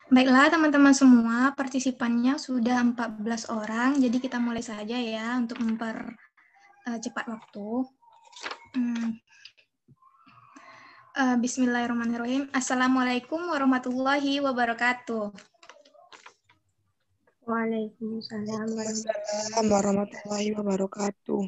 Baiklah teman-teman semua, partisipannya sudah 14 orang, jadi kita mulai saja ya untuk mempercepat waktu. Bismillahirrahmanirrahim. Assalamualaikum warahmatullahi wabarakatuh. Waalaikumsalam Waalaikumsalam warahmatullahi wabarakatuh.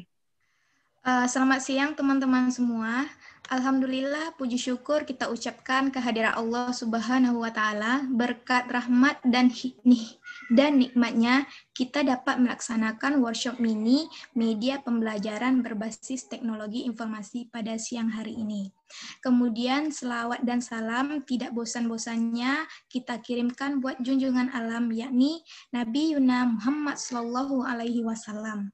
Selamat siang teman-teman semua. Alhamdulillah, puji syukur kita ucapkan kehadiran Allah Subhanahu wa Ta'ala, berkat rahmat dan nikmatnya kita dapat melaksanakan workshop mini media pembelajaran berbasis teknologi informasi pada siang hari ini. Kemudian selawat dan salam tidak bosan-bosannya kita kirimkan buat junjungan alam, yakni Nabi Yuna Muhammad SAW.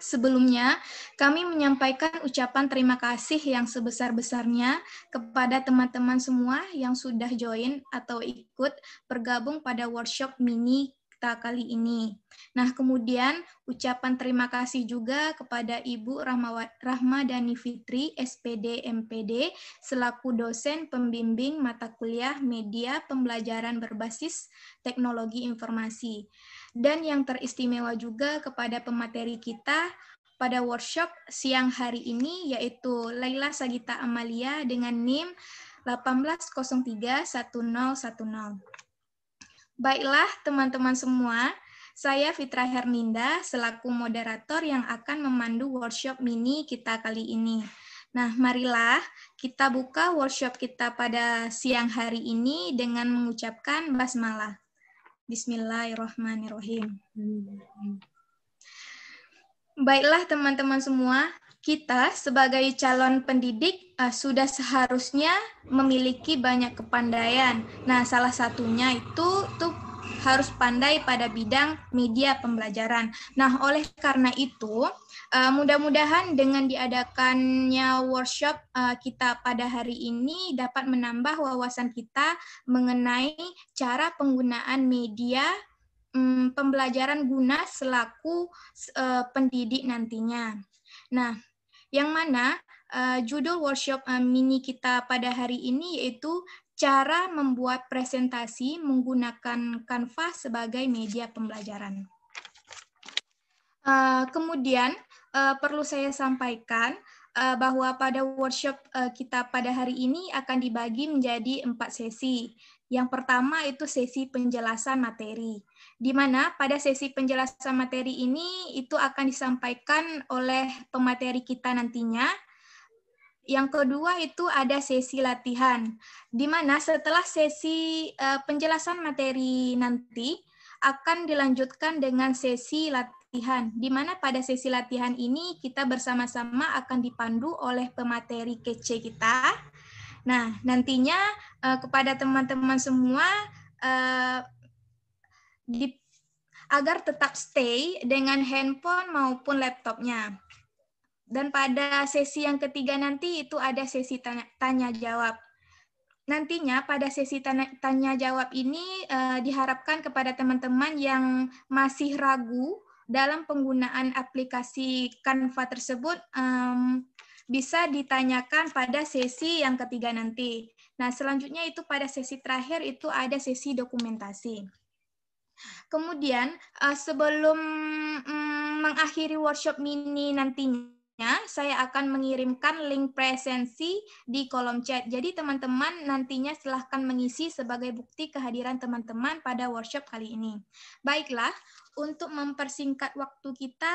Sebelumnya, kami menyampaikan ucapan terima kasih yang sebesar-besarnya kepada teman-teman semua yang sudah join atau ikut bergabung pada workshop mini kita kali ini. Nah, kemudian ucapan terima kasih juga kepada Ibu Rahmadani Fitri, SPD MPD, selaku dosen pembimbing mata kuliah media pembelajaran berbasis teknologi informasi. Dan yang teristimewa juga kepada pemateri kita pada workshop siang hari ini, yaitu Laila Sagita Amalia dengan NIM 18031010. Baiklah teman-teman semua, saya Fitra Herninda selaku moderator yang akan memandu workshop mini kita kali ini. Nah, marilah kita buka workshop kita pada siang hari ini dengan mengucapkan basmalah. Bismillahirrahmanirrahim. Baiklah teman-teman semua, kita sebagai calon pendidik sudah seharusnya memiliki banyak kepandaian. Nah, salah satunya itu harus pandai pada bidang media pembelajaran. Nah, oleh karena itu, mudah-mudahan dengan diadakannya workshop kita pada hari ini dapat menambah wawasan kita mengenai cara penggunaan media pembelajaran guna selaku pendidik nantinya. Nah, yang mana judul workshop mini kita pada hari ini yaitu cara membuat presentasi menggunakan Canva sebagai media pembelajaran. Kemudian perlu saya sampaikan bahwa pada workshop kita pada hari ini akan dibagi menjadi 4 sesi. Yang pertama itu sesi penjelasan materi, di mana pada sesi penjelasan materi ini itu akan disampaikan oleh pemateri kita nantinya. Yang kedua itu ada sesi latihan, di mana setelah sesi penjelasan materi nanti akan dilanjutkan dengan sesi latihan, di mana pada sesi latihan ini kita bersama-sama akan dipandu oleh pemateri kece kita. Nah, nantinya kepada teman-teman semua agar tetap stay dengan handphone maupun laptopnya. Dan pada sesi yang ketiga nanti itu ada sesi tanya-jawab. Nantinya pada sesi tanya-jawab ini diharapkan kepada teman-teman yang masih ragu dalam penggunaan aplikasi Canva tersebut bisa ditanyakan pada sesi yang ketiga nanti. Nah, selanjutnya itu pada sesi terakhir itu ada sesi dokumentasi. Kemudian sebelum mengakhiri workshop mini nantinya, saya akan mengirimkan link presensi di kolom chat. Jadi teman-teman nantinya silahkan mengisi sebagai bukti kehadiran teman-teman pada workshop kali ini. Baiklah, untuk mempersingkat waktu kita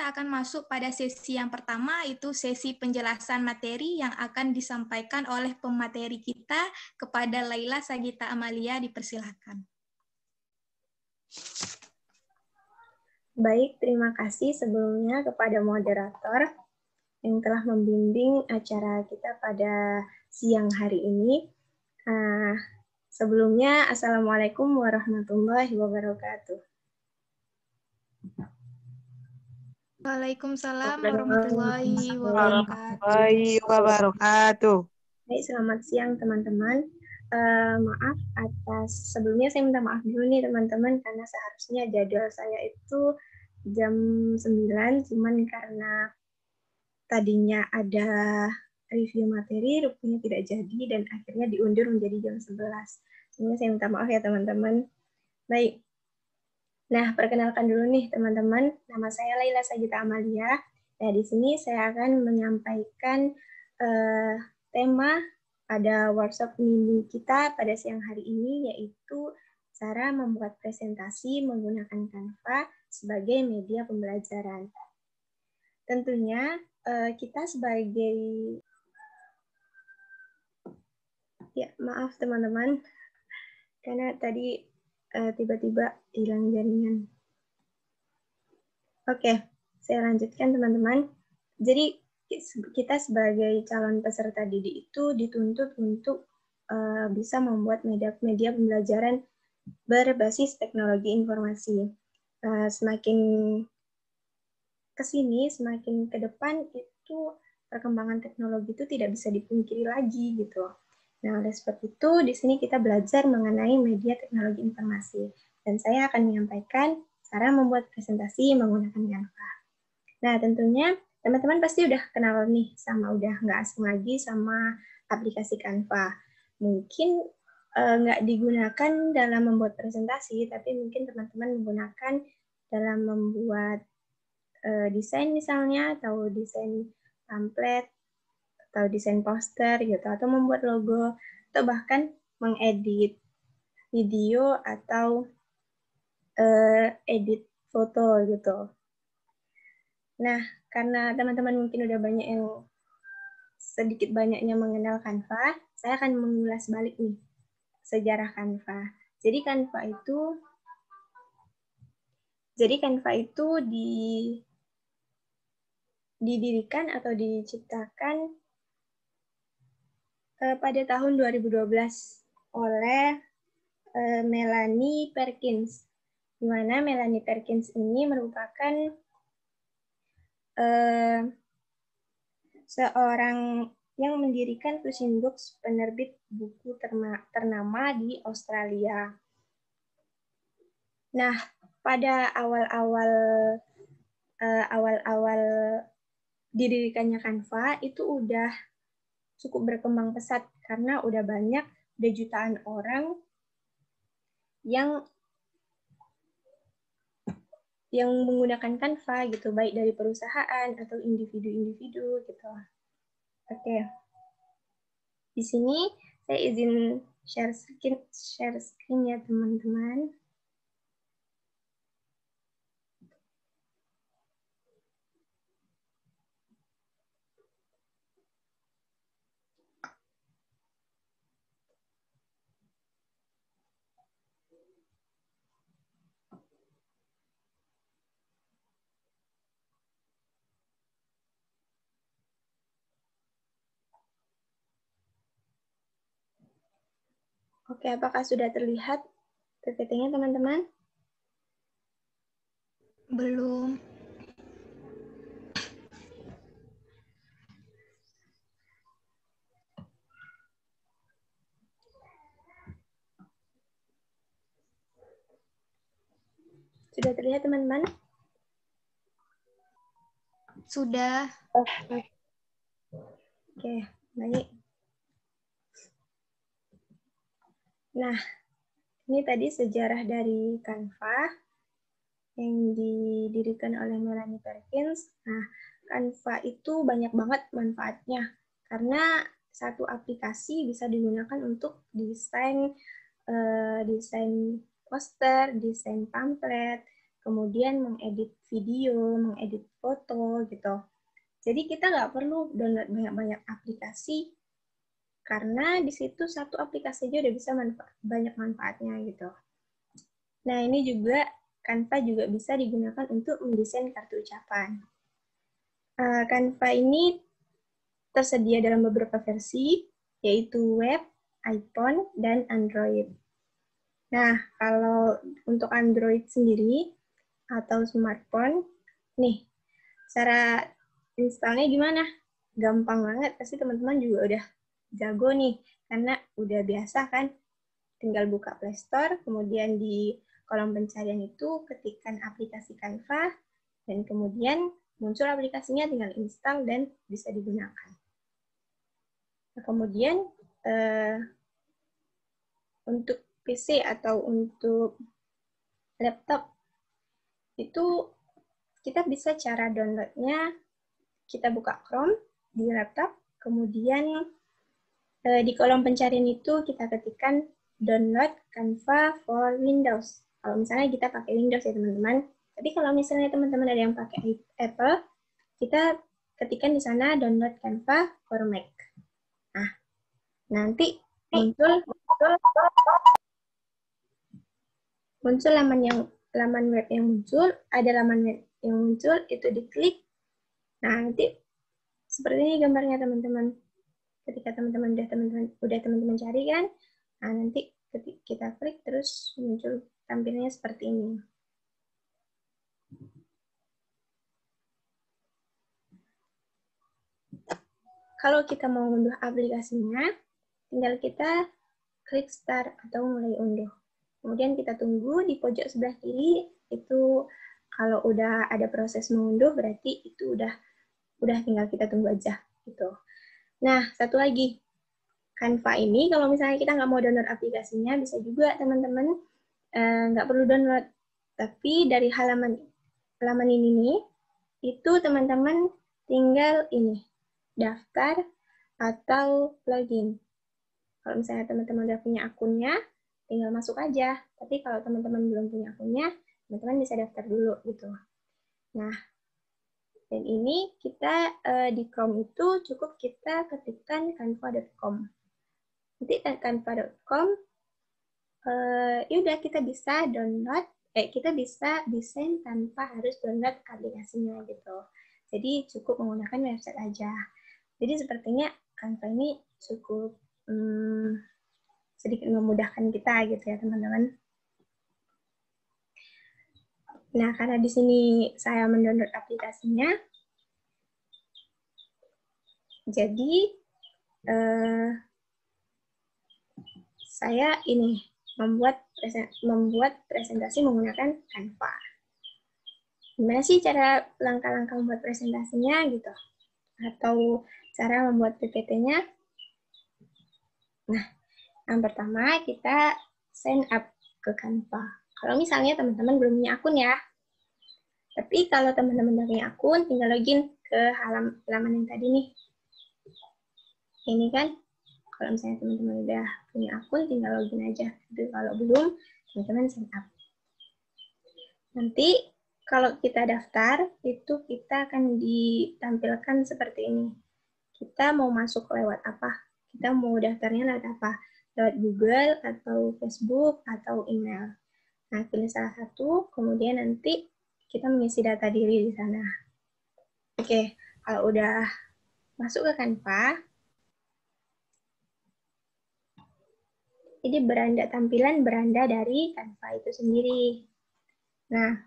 akan masuk pada sesi yang pertama, itu sesi penjelasan materi yang akan disampaikan oleh pemateri kita kepada Laila Sagita Amalia. Dipersilahkan. Baik, terima kasih sebelumnya kepada moderator yang telah membimbing acara kita pada siang hari ini. Sebelumnya, Assalamualaikum warahmatullahi wabarakatuh. Waalaikumsalam warahmatullahi wabarakatuh. Baik, selamat siang teman-teman. Maaf sebelumnya saya minta maaf dulu nih teman-teman karena seharusnya jadwal saya itu jam 9, cuman karena tadinya ada review materi rupanya tidak jadi dan akhirnya diundur menjadi jam 11. Ini saya minta maaf ya teman-teman. Baik. Nah, perkenalkan dulu nih teman-teman. Nama saya Laila Sajita Amalia. Nah, di sini saya akan menyampaikan tema pada workshop mini kita pada siang hari ini, yaitu cara membuat presentasi menggunakan Canva sebagai media pembelajaran. Tentunya kita sebagai... Ya, maaf teman-teman, karena tadi tiba-tiba hilang jaringan. Oke, saya lanjutkan teman-teman. Jadi kita sebagai calon peserta didik itu dituntut untuk bisa membuat media pembelajaran berbasis teknologi informasi. Semakin ke sini, semakin ke depan itu perkembangan teknologi itu tidak bisa dipungkiri lagi gitu. Nah, oleh sebab itu di sini kita belajar mengenai media teknologi informasi dan saya akan menyampaikan cara membuat presentasi menggunakan Canva. Nah, tentunya teman-teman pasti udah kenal nih udah nggak asing lagi sama aplikasi Canva. Mungkin nggak digunakan dalam membuat presentasi, tapi mungkin teman-teman menggunakan dalam membuat desain misalnya, atau desain pamflet, atau desain poster gitu, atau membuat logo, atau bahkan mengedit video atau edit foto gitu. Nah, karena teman-teman mungkin udah banyak yang sedikit banyaknya mengenal Canva, saya akan mengulas balik nih sejarah Canva. Jadi Canva itu didirikan atau diciptakan pada tahun 2012 oleh Melanie Perkins, di mana Melanie Perkins ini merupakan seorang yang mendirikan Pushing Books, penerbit buku ternama di Australia. Nah, pada awal-awal didirikannya Canva itu udah cukup berkembang pesat karena udah jutaan orang yang menggunakan Canva gitu, baik dari perusahaan atau individu-individu gitu. Oke. Di sini saya izin share screen ya teman-teman. Oke, apakah sudah terlihat PPT-nya teman-teman? Belum. Sudah terlihat teman-teman? Sudah. Oke, baik. Nah, ini tadi sejarah dari Canva yang didirikan oleh Melanie Perkins. Nah, Canva itu banyak banget manfaatnya karena satu aplikasi bisa digunakan untuk desain poster, desain pamflet, kemudian mengedit video, mengedit foto gitu. Jadi kita nggak perlu download banyak-banyak aplikasi karena di situ satu aplikasi aja udah bisa banyak manfaatnya gitu. Nah, ini juga Canva juga bisa digunakan untuk mendesain kartu ucapan. Canva ini tersedia dalam beberapa versi, yaitu web, iPhone, dan Android. Nah, kalau untuk Android sendiri atau smartphone, nih, cara installnya gimana? Gampang banget, pasti teman-teman juga udah jago nih, karena udah biasa kan, tinggal buka Play Store, kemudian di kolom pencarian itu ketikkan aplikasi Canva, dan kemudian muncul aplikasinya, tinggal install dan bisa digunakan. Nah, kemudian untuk PC atau untuk laptop, itu kita bisa cara downloadnya, kita buka Chrome di laptop, kemudian di kolom pencarian itu kita ketikkan download Canva for Windows. Kalau misalnya kita pakai Windows ya teman-teman. Tapi kalau misalnya teman-teman ada yang pakai Apple, kita ketikkan di sana download Canva for Mac. Nah, nanti muncul laman web yang muncul, ada laman web yang muncul, itu diklik. Nah, nanti seperti ini gambarnya teman-teman. Ketika teman-teman udah teman-teman cari kan, nah nanti kita klik terus muncul tampilannya seperti ini. Kalau kita mau unduh aplikasinya, tinggal kita klik start atau mulai unduh. Kemudian kita tunggu di pojok sebelah kiri, itu kalau udah ada proses mengunduh berarti itu udah tinggal kita tunggu aja gitu. Nah, satu lagi, Canva ini kalau misalnya kita nggak mau download aplikasinya, bisa juga teman-teman nggak perlu download. Tapi dari halaman ini nih, itu teman-teman tinggal ini, daftar atau login. Kalau misalnya teman-teman udah punya akunnya, tinggal masuk aja. Tapi kalau teman-teman belum punya akunnya, teman-teman bisa daftar dulu gitu. Nah, dan ini kita di Chrome itu cukup kita ketikkan canva.com. Nanti canva.com, ya udah kita bisa download, kita bisa desain tanpa harus download aplikasinya gitu. Jadi cukup menggunakan website aja. Jadi sepertinya Canva ini cukup sedikit memudahkan kita gitu ya teman-teman. Nah, karena di sini saya mendownload aplikasinya, jadi saya ini membuat presentasi menggunakan Canva. Gimana sih cara langkah-langkah membuat presentasinya gitu? Atau cara membuat PPT-nya? Nah, yang pertama kita sign up ke Canva. Kalau misalnya teman-teman belum punya akun ya. Tapi kalau teman-teman udah punya akun, tinggal login ke halaman yang tadi nih. Ini kan, kalau misalnya teman-teman udah punya akun, tinggal login aja. Tapi kalau belum, teman-teman sign up. Nanti kalau kita daftar, itu kita akan ditampilkan seperti ini. Kita mau masuk lewat apa? Kita mau daftarnya lewat apa? Lewat Google, atau Facebook, atau email. Nah, pilih salah satu, kemudian nanti kita mengisi data diri di sana. Oke, kalau udah masuk ke Canva, ini tampilan beranda dari Canva itu sendiri. Nah,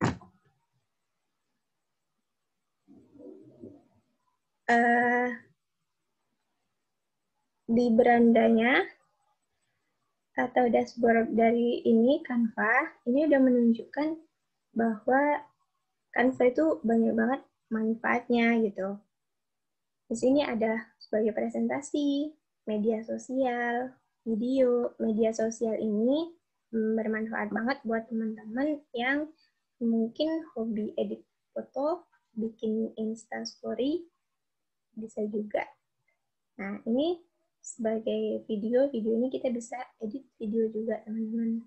di berandanya atau dashboard dari ini Canva, ini udah menunjukkan bahwa Canva itu banyak banget manfaatnya gitu. Di sini ada sebagai presentasi, media sosial, video. Media sosial ini bermanfaat banget buat teman-teman yang mungkin hobi edit foto, bikin Insta Story, bisa juga. Nah, ini sebagai video ini kita bisa edit video juga, teman-teman.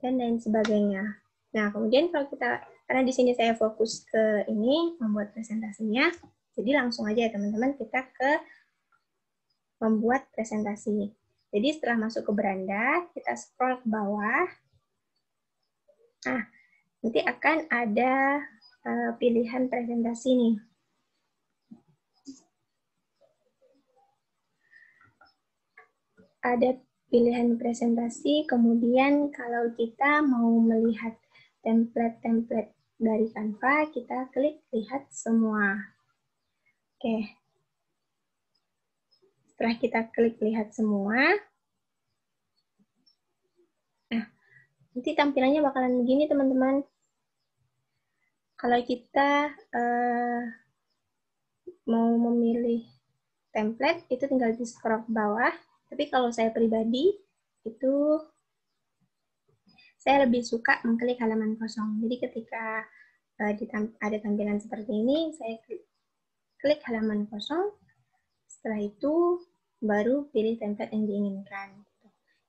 Dan lain sebagainya. Nah, kemudian kalau karena di sini saya fokus ke ini, membuat presentasinya, jadi langsung aja ya teman-teman, kita ke membuat presentasi. Jadi setelah masuk ke beranda, kita scroll ke bawah. Nah, nanti akan ada pilihan presentasi nih. Ada pilihan presentasi, kemudian kalau kita mau melihat template-template dari Canva, kita klik lihat semua. Oke. Setelah kita klik lihat semua, nah, nanti tampilannya bakalan begini teman-teman. Kalau kita mau memilih template, itu tinggal di scroll ke bawah. Tapi kalau saya pribadi, itu saya lebih suka mengklik halaman kosong. Jadi ketika ada tampilan seperti ini, saya klik halaman kosong. Setelah itu baru pilih template yang diinginkan.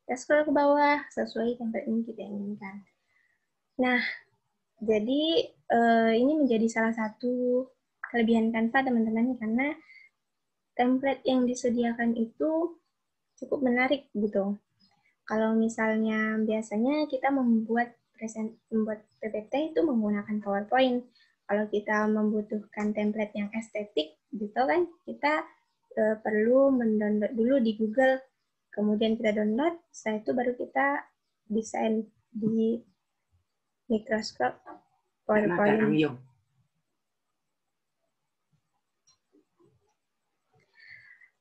Kita scroll ke bawah sesuai template yang kita inginkan. Nah, jadi ini menjadi salah satu kelebihan Canva, teman-teman, karena template yang disediakan itu cukup menarik gitu. Kalau misalnya biasanya kita membuat PPT itu menggunakan PowerPoint. Kalau kita membutuhkan template yang estetik gitu kan, kita perlu mendownload dulu di Google, kemudian kita download, setelah itu baru kita desain di Microsoft PowerPoint.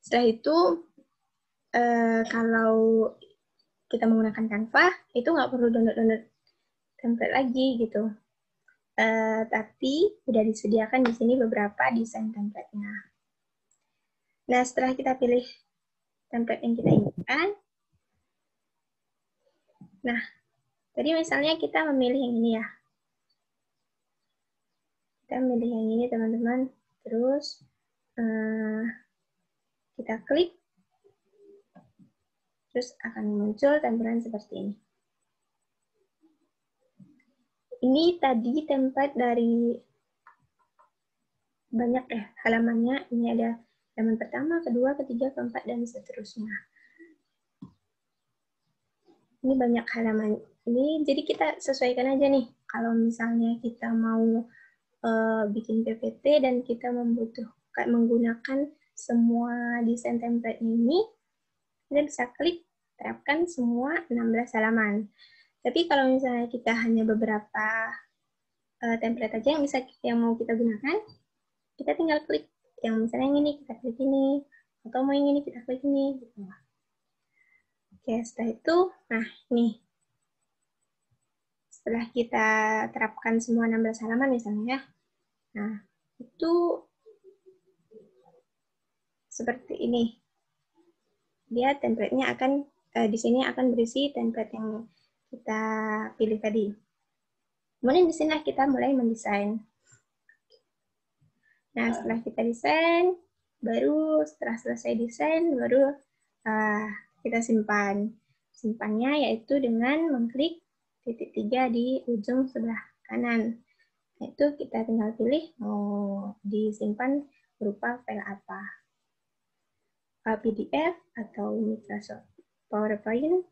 Setelah itu, kalau kita menggunakan Canva, itu nggak perlu download template lagi gitu. Tapi udah disediakan di sini beberapa desain template-nya. Nah, setelah kita pilih template yang kita inginkan, nah, tadi misalnya kita memilih yang ini ya. Kita memilih yang ini, teman-teman. Terus, kita klik, terus akan muncul tampilan seperti ini. Ini tadi template dari banyak halamannya. Ini ada halaman pertama, kedua, ketiga, keempat, dan seterusnya. Ini banyak halaman. Ini jadi kita sesuaikan aja nih. Kalau misalnya kita mau bikin PPT dan kita membutuhkan menggunakan semua desain template ini, kita bisa klik terapkan semua 16 halaman. Tapi kalau misalnya kita hanya beberapa template aja yang mau kita gunakan, kita tinggal klik yang misalnya yang ini kita klik ini, atau mau yang ini kita klik ini gitu. Oke, setelah itu, nah nih, setelah kita terapkan semua 16 halaman misalnya ya, nah itu seperti ini. Dia template-nya akan, di sini akan berisi template yang kita pilih tadi. Kemudian di sini kita mulai mendesain. Nah, setelah kita desain, baru setelah selesai desain, baru kita simpan. Simpannya yaitu dengan mengklik titik 3 di ujung sebelah kanan. Nah, itu kita tinggal pilih mau disimpan berupa file apa. PDF atau Microsoft PowerPoint,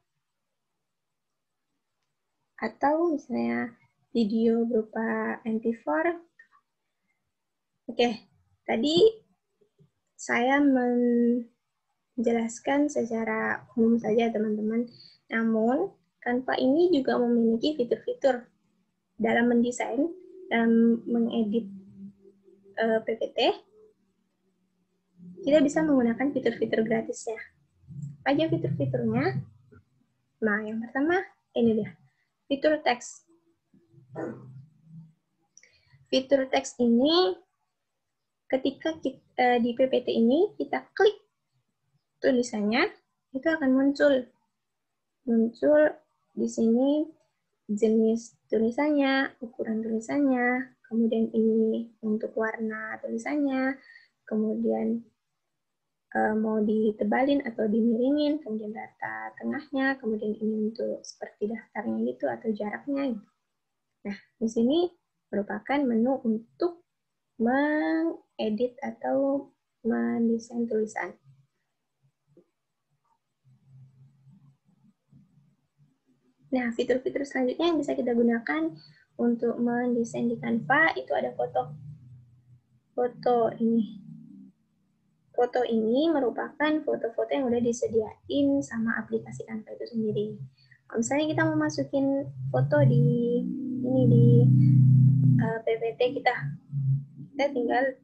atau misalnya video berupa MP4. Oke, tadi saya menjelaskan secara umum saja, teman-teman. Namun, Canva ini juga memiliki fitur-fitur dalam mendesain, dalam mengedit PPT. Kita bisa menggunakan fitur-fitur gratisnya. Apa aja fitur-fiturnya? Nah, yang pertama, ini dia. Fitur teks. Fitur teks ini, ketika di PPT ini, kita klik tulisannya, itu akan muncul. Muncul di sini jenis tulisannya, ukuran tulisannya, kemudian ini untuk warna tulisannya, kemudian mau ditebalin atau dimiringin, kemudian data tengahnya, kemudian ini untuk seperti daftarnya gitu atau jaraknya. Gitu. Nah, di sini merupakan menu untuk mengedit atau mendesain tulisan. Nah, fitur-fitur selanjutnya yang bisa kita gunakan untuk mendesain di Canva itu ada foto. Foto ini. Foto ini merupakan foto-foto yang udah disediain sama aplikasi Canva itu sendiri. Kalau misalnya kita mau masukin foto di PPT kita tinggal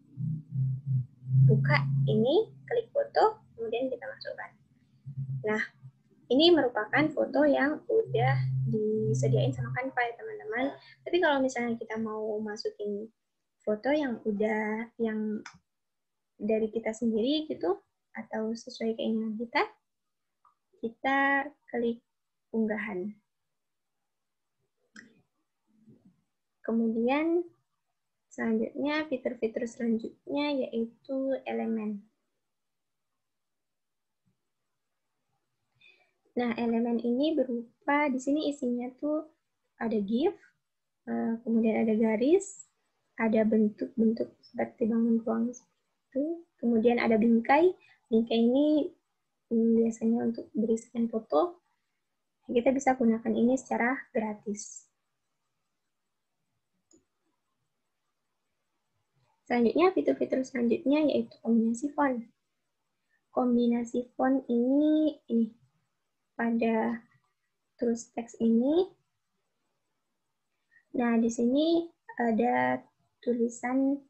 buka ini, klik foto, kemudian kita masukkan. Nah, ini merupakan foto yang udah disediain sama Canva ya, teman-teman. Tapi kalau misalnya kita mau masukin foto yang udah yang dari kita sendiri gitu, atau sesuai keinginan kita klik unggahan. Kemudian selanjutnya, fitur-fitur selanjutnya yaitu elemen. Nah, elemen ini berupa, di sini isinya tuh ada GIF, kemudian ada garis, ada bentuk-bentuk seperti bangun ruang itu, kemudian ada bingkai. Bingkai ini biasanya untuk berisikan foto. Kita bisa gunakan ini secara gratis. Selanjutnya, fitur-fitur selanjutnya yaitu kombinasi font. Kombinasi font ini pada tulis teks ini. Nah, di sini ada tulisan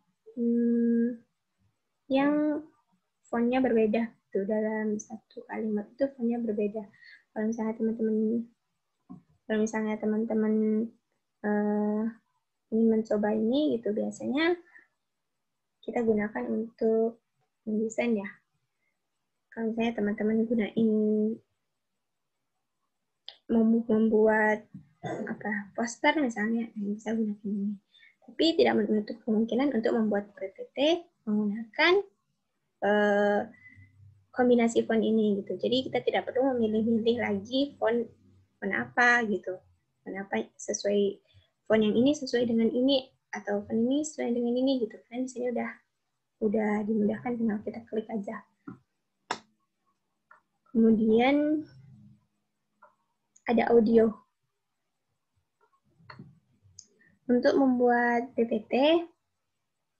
yang fontnya berbeda. Tuh, dalam satu kalimat itu fontnya berbeda. Kalau misalnya teman-teman ingin mencoba ini gitu, biasanya kita gunakan untuk mendesain ya. Kalau misalnya teman-teman gunain membuat poster misalnya, bisa gunakan ini. Tapi tidak menutup kemungkinan untuk membuat PPT menggunakan kombinasi font ini gitu. Jadi kita tidak perlu memilih-milih lagi font apa gitu. Kenapa sesuai font yang ini sesuai dengan ini atau font ini sesuai dengan ini gitu. Kan di sini udah dimudahkan, tinggal kita klik aja. Kemudian ada audio. Untuk membuat PPT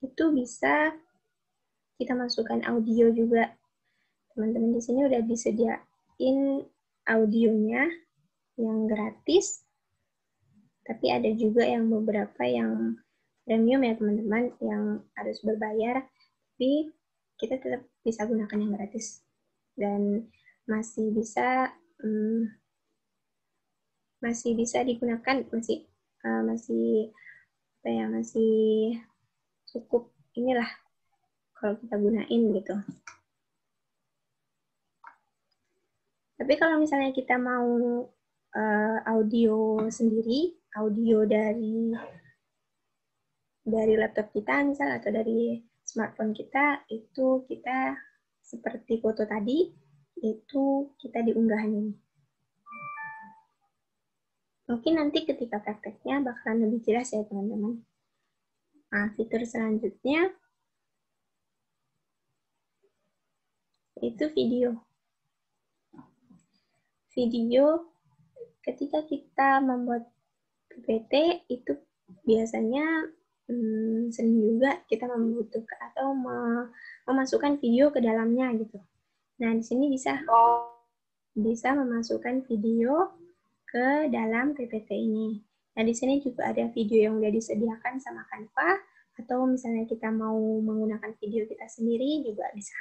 itu bisa kita masukkan audio juga. Teman-teman di sini udah disediain audionya yang gratis. Tapi ada juga yang beberapa yang premium ya teman-teman, yang harus berbayar. Tapi kita tetap bisa gunakan yang gratis. Dan masih bisa digunakan, masih cukup inilah kalau kita gunain gitu. Tapi kalau misalnya kita mau audio sendiri, audio dari laptop kita misal atau dari smartphone kita, itu kita seperti foto tadi, itu kita di unggahan ini. Mungkin nanti ketika prakteknya bakalan lebih jelas ya teman-teman. Nah, fitur selanjutnya itu video. Video, ketika kita membuat PPT, itu biasanya sering juga kita membutuhkan atau memasukkan video ke dalamnya gitu. Nah, di sini bisa memasukkan video ke dalam PPT ini. Nah, di sini juga ada video yang udah disediakan sama Canva, atau misalnya kita mau menggunakan video kita sendiri juga bisa.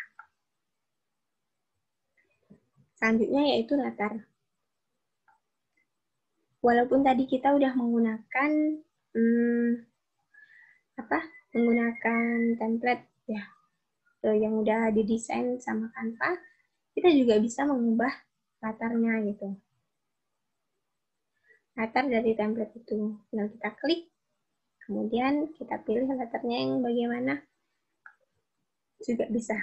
Selanjutnya yaitu latar. Walaupun tadi kita udah menggunakan template ya, yang udah didesain sama Canva, kita juga bisa mengubah latarnya gitu. Latar dari template itu tinggal kita klik, kemudian kita pilih latarnya yang bagaimana, juga bisa.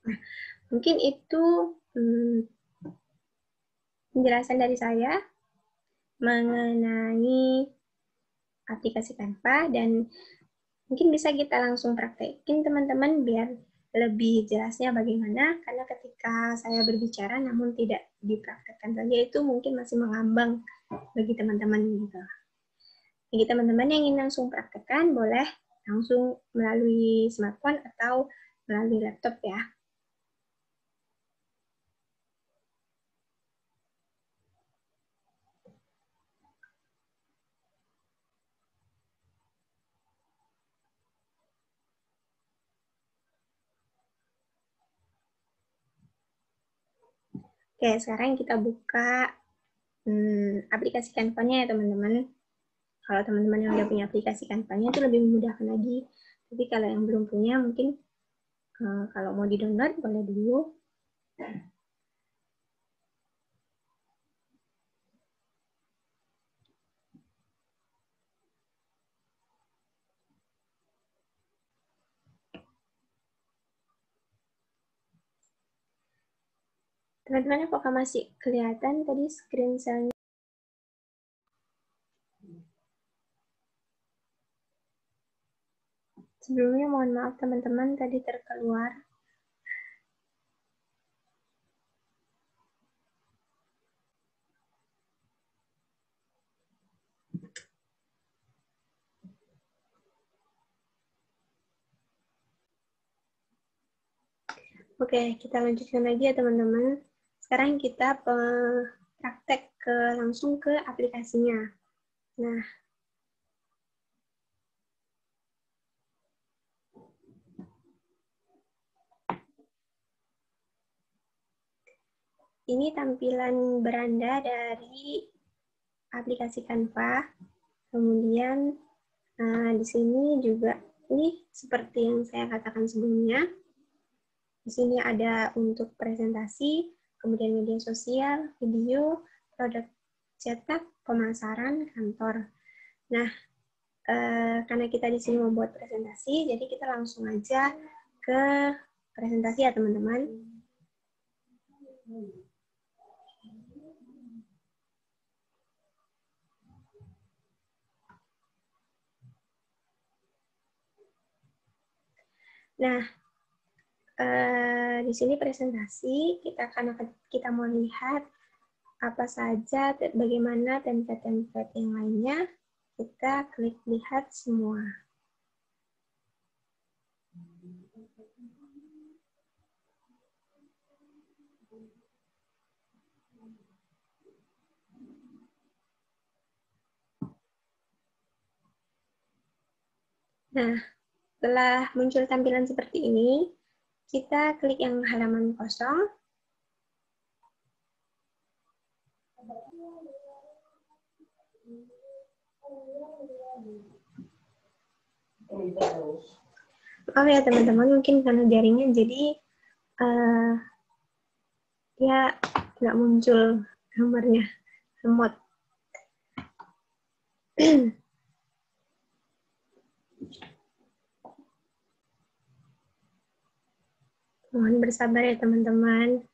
Nah, mungkin itu penjelasan dari saya mengenai aplikasi Canva, dan mungkin bisa kita langsung praktekin teman-teman biar lebih jelasnya bagaimana, karena ketika saya berbicara namun tidak dipraktekkan saja itu mungkin masih mengambang bagi teman-teman gitu. Bagi teman-teman yang ingin langsung praktekkan, boleh langsung melalui smartphone atau melalui laptop ya. Oke, sekarang kita buka aplikasi Canva-nya ya teman-teman. Kalau teman-teman yang udah punya aplikasi Canva-nya itu lebih memudahkan lagi. Tapi kalau yang belum punya, mungkin kalau mau di-download boleh dulu. Teman-teman, apakah masih kelihatan tadi screen saya? Sebelumnya mohon maaf teman-teman tadi terkeluar. Oke, kita lanjutkan lagi ya teman-teman. Sekarang kita praktek langsung ke aplikasinya. Nah, ini tampilan beranda dari aplikasi Canva. Kemudian di sini juga ini seperti yang saya katakan sebelumnya. Di sini ada untuk presentasi, kemudian media sosial, video, produk cetak, pemasaran, kantor. Nah, karena kita di sini membuat presentasi, jadi kita langsung aja ke presentasi ya teman-teman. Nah, di sini presentasi kita mau lihat apa saja, bagaimana template-template yang lainnya. Kita klik lihat semua. Nah, setelah muncul tampilan seperti ini, kita klik yang halaman kosong. Oh ya teman-teman, mungkin karena jaringan jadi ya nggak muncul gambarnya, semut. Mohon bersabar ya teman-teman.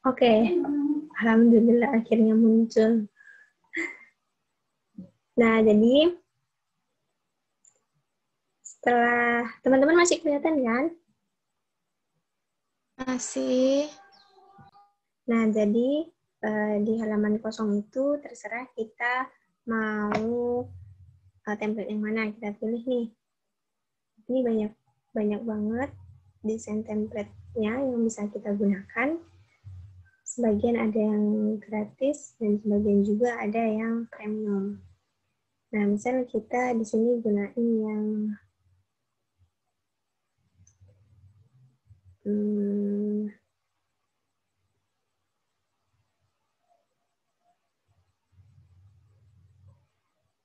Oke, alhamdulillah akhirnya muncul. Nah, jadi setelah teman-teman masih kelihatan kan? Masih. Nah, jadi di halaman kosong itu terserah kita mau template yang mana, kita pilih nih. Ini banyak banget desain template-nya yang bisa kita gunakan. Sebagian ada yang gratis dan sebagian juga ada yang premium. Nah, misalnya kita di sini gunain yang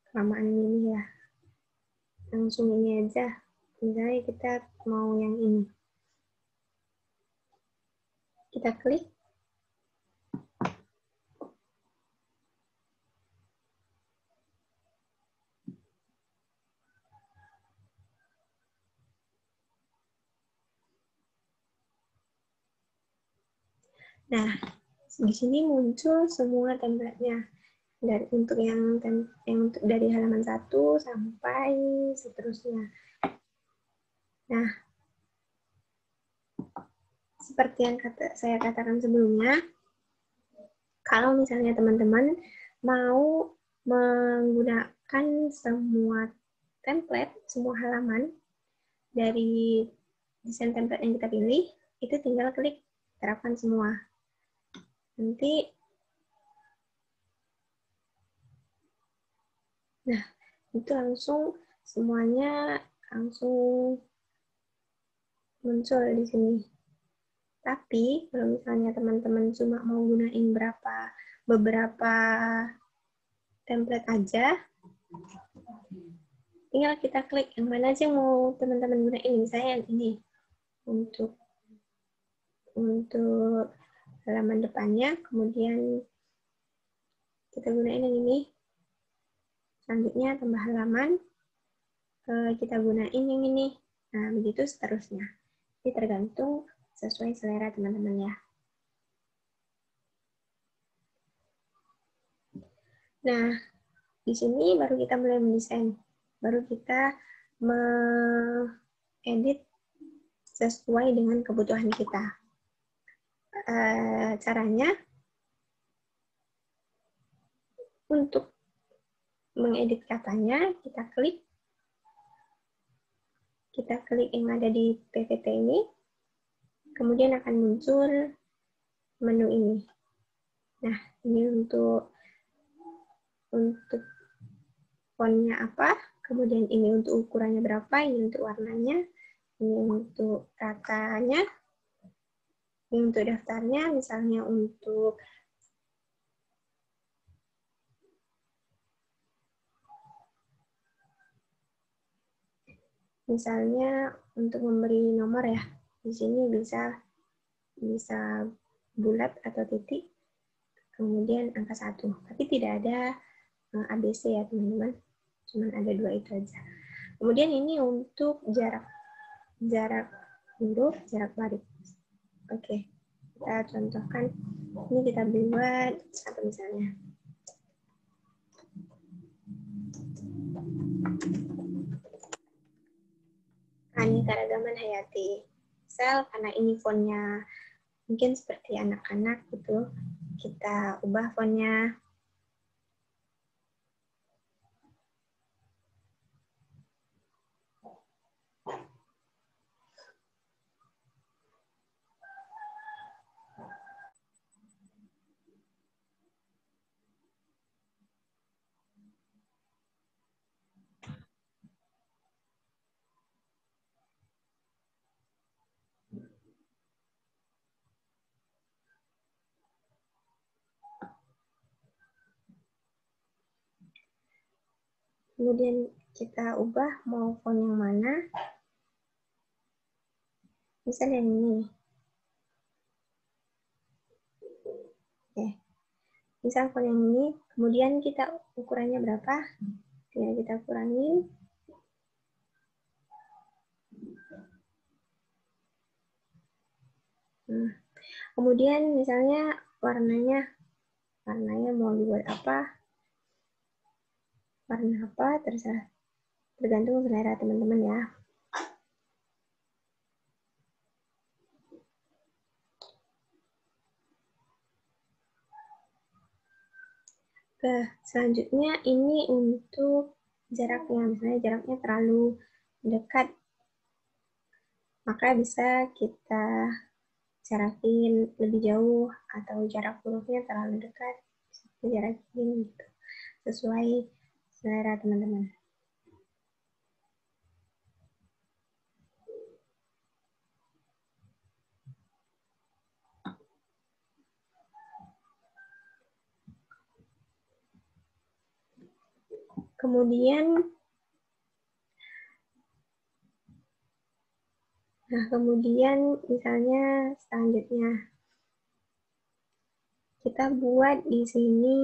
kelamaan ini ya. Langsung ini aja. Misalnya kita mau yang ini. Kita klik. Nah, di sini muncul semua template-nya. Untuk yang dari halaman 1 sampai seterusnya. Nah, seperti yang saya katakan sebelumnya, kalau misalnya teman-teman mau menggunakan semua template, semua halaman dari desain template yang kita pilih, itu tinggal klik terapkan semua. Nanti, nah, itu langsung semuanya langsung muncul di sini. Tapi kalau misalnya teman-teman cuma mau gunain beberapa template aja, tinggal kita klik yang mana aja yang mau teman-teman gunain. Misalnya yang ini untuk halaman depannya, kemudian kita gunain yang ini. Selanjutnya tambah halaman, kita gunain yang ini. Nah, begitu seterusnya. Jadi tergantung sesuai selera teman-teman ya. Nah, di sini baru kita mulai mendesain. Baru kita mengedit sesuai dengan kebutuhan kita. Caranya, untuk mengedit katanya, kita klik yang ada di PPT ini, kemudian akan muncul menu ini. Nah, ini untuk fontnya apa, kemudian ini untuk ukurannya berapa, ini untuk warnanya, ini untuk katanya, ini untuk daftarnya, misalnya untuk memberi nomor ya, di sini bisa bulat atau titik, kemudian angka 1. Tapi tidak ada ABC ya teman-teman, cuma ada 2 itu aja. Kemudian ini untuk jarak huruf, jarak baris. Oke, kita contohkan. Ini kita buat satu misalnya. Keanekaragaman hayati. Misal karena ini fontnya mungkin seperti anak-anak gitu, kita ubah fontnya. Kemudian kita ubah mau font yang mana. Misal yang ini. Oke. Misal font yang ini, kemudian kita ukurannya berapa? Tinggal kita kurangin. Kemudian misalnya warnanya mau dibuat apa? Warna apa? Terserah. Tergantung selera teman-teman ya. Selanjutnya ini untuk jaraknya. Misalnya jaraknya terlalu dekat, maka bisa kita jarakin lebih jauh, atau jarak hurufnya terlalu dekat, bisa jarakin gitu, sesuai selera teman-teman. Kemudian misalnya selanjutnya kita buat di sini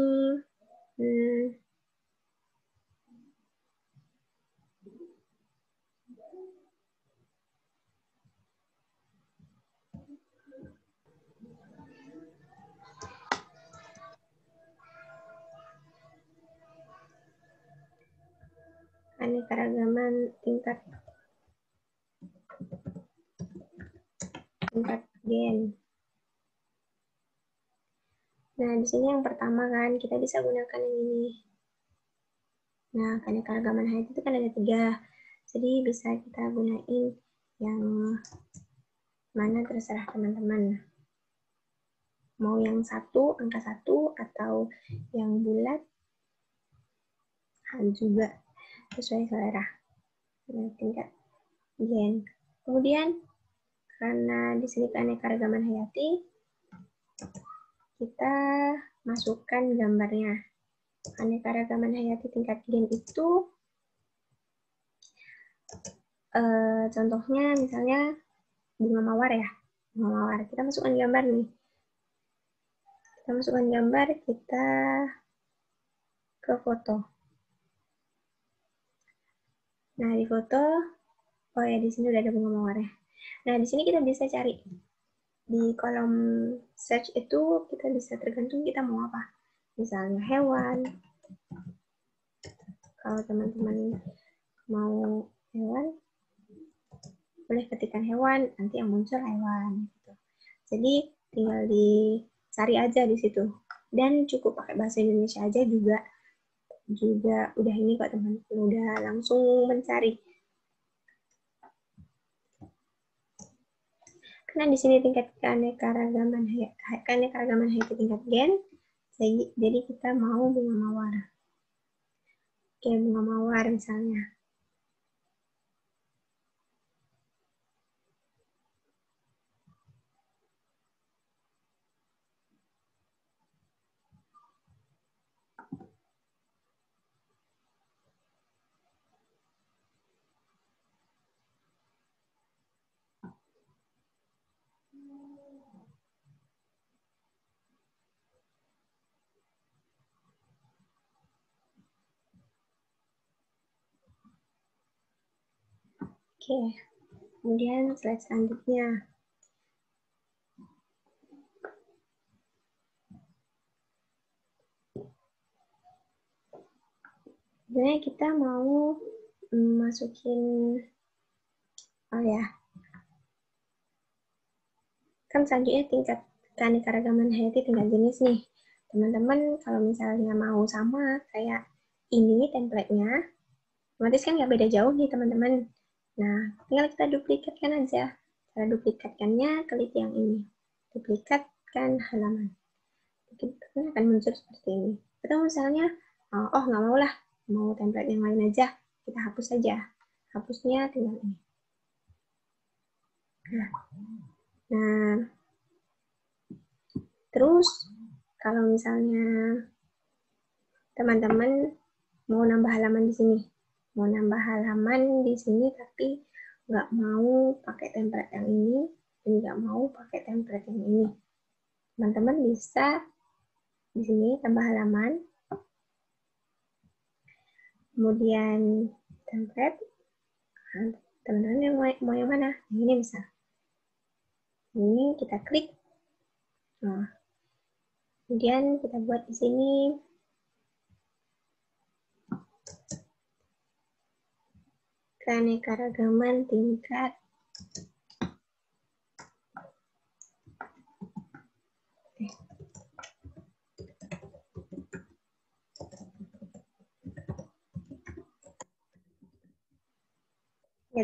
keanekaragaman tingkat gen. Nah, di sini yang pertama kan kita bisa gunakan yang ini. Nah, keanekaragaman hayati itu kan ada 3. Jadi bisa kita gunain yang mana terserah teman-teman. Mau yang 1, angka 1, atau yang bulat juga sesuai selera. Nah, tingkat gen. Kemudian karena di sini keanekaragaman hayati, kita masukkan gambarnya. Keanekaragaman hayati tingkat gen itu contohnya misalnya bunga mawar ya. Bunga mawar. Kita masukkan gambar nih. Kita masukkan gambar, kita ke foto. Nah, di foto, oh ya, di sini udah ada bunga mawar ya. Nah, di sini kita bisa cari. Di kolom search itu kita bisa tergantung kita mau apa. Misalnya hewan. Kalau teman-teman mau hewan, boleh ketikkan hewan, nanti yang muncul hewan. Gitu. Jadi tinggal dicari aja di situ. Dan cukup pakai bahasa Indonesia aja juga udah ini kok teman-teman, udah langsung mencari. Karena di sini tingkat keanekaragaman hayati tingkat gen, jadi kita mau bunga mawar. Oke, bunga mawar misalnya. Oke, kemudian slide selanjutnya. Sebenarnya kita mau masukin, oh ya, kan selanjutnya tingkat keanekaragaman hayati tingkat jenis nih. Teman-teman kalau misalnya mau sama kayak ini template-nya, otomatis kan nggak beda jauh nih teman-teman. Nah, tinggal kita duplikatkan aja. Cara duplikatkannya, klik yang ini. Duplikatkan halaman. Duplikatkan akan muncul seperti ini. Atau misalnya, oh nggak mau lah, mau template yang lain aja. Kita hapus saja. Hapusnya tinggal ini. Nah, terus kalau misalnya teman-teman mau nambah halaman di sini, tapi nggak mau pakai template yang ini dan nggak mau pakai template yang ini, teman-teman bisa di sini tambah halaman, kemudian template. Nah, teman-teman yang mau yang mana? Ini bisa. Ini kita klik. Nah, kemudian kita buat di sini keanekaragaman tingkat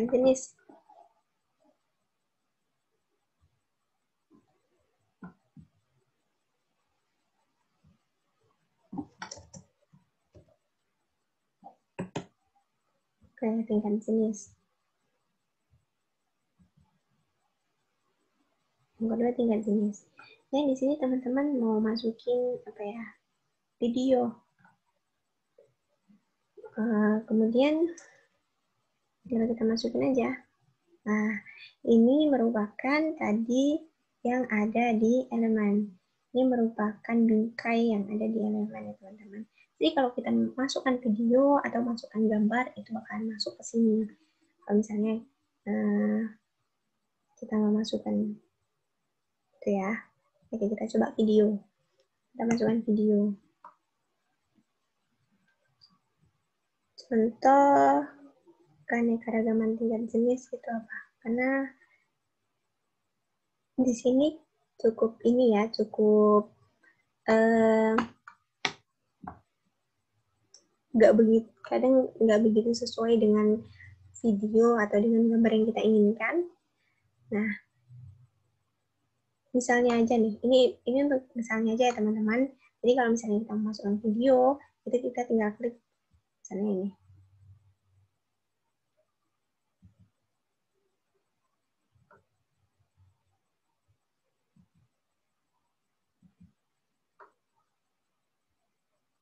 jenis. Tingkat jenis. Yang kedua tingkat jenis. Nah, di sini teman-teman mau masukin apa ya? Video. Kemudian tinggal kita masukin aja. Nah, ini merupakan tadi yang ada di elemen. Ini merupakan bingkai yang ada di elemen ya teman-teman. Jadi kalau kita masukkan video atau masukkan gambar, itu bakalan masuk ke sini. Kalau misalnya kita mau masukkan itu ya. Oke, kita coba video. Kita masukkan video. Contoh keanekaragaman tingkat jenis itu apa? Karena di sini cukup ini ya, cukup kadang nggak begitu sesuai dengan video atau dengan gambar yang kita inginkan. Nah, misalnya aja nih, ini untuk misalnya aja ya teman-teman. Jadi kalau misalnya kita masukkan video, itu kita tinggal klik misalnya ini.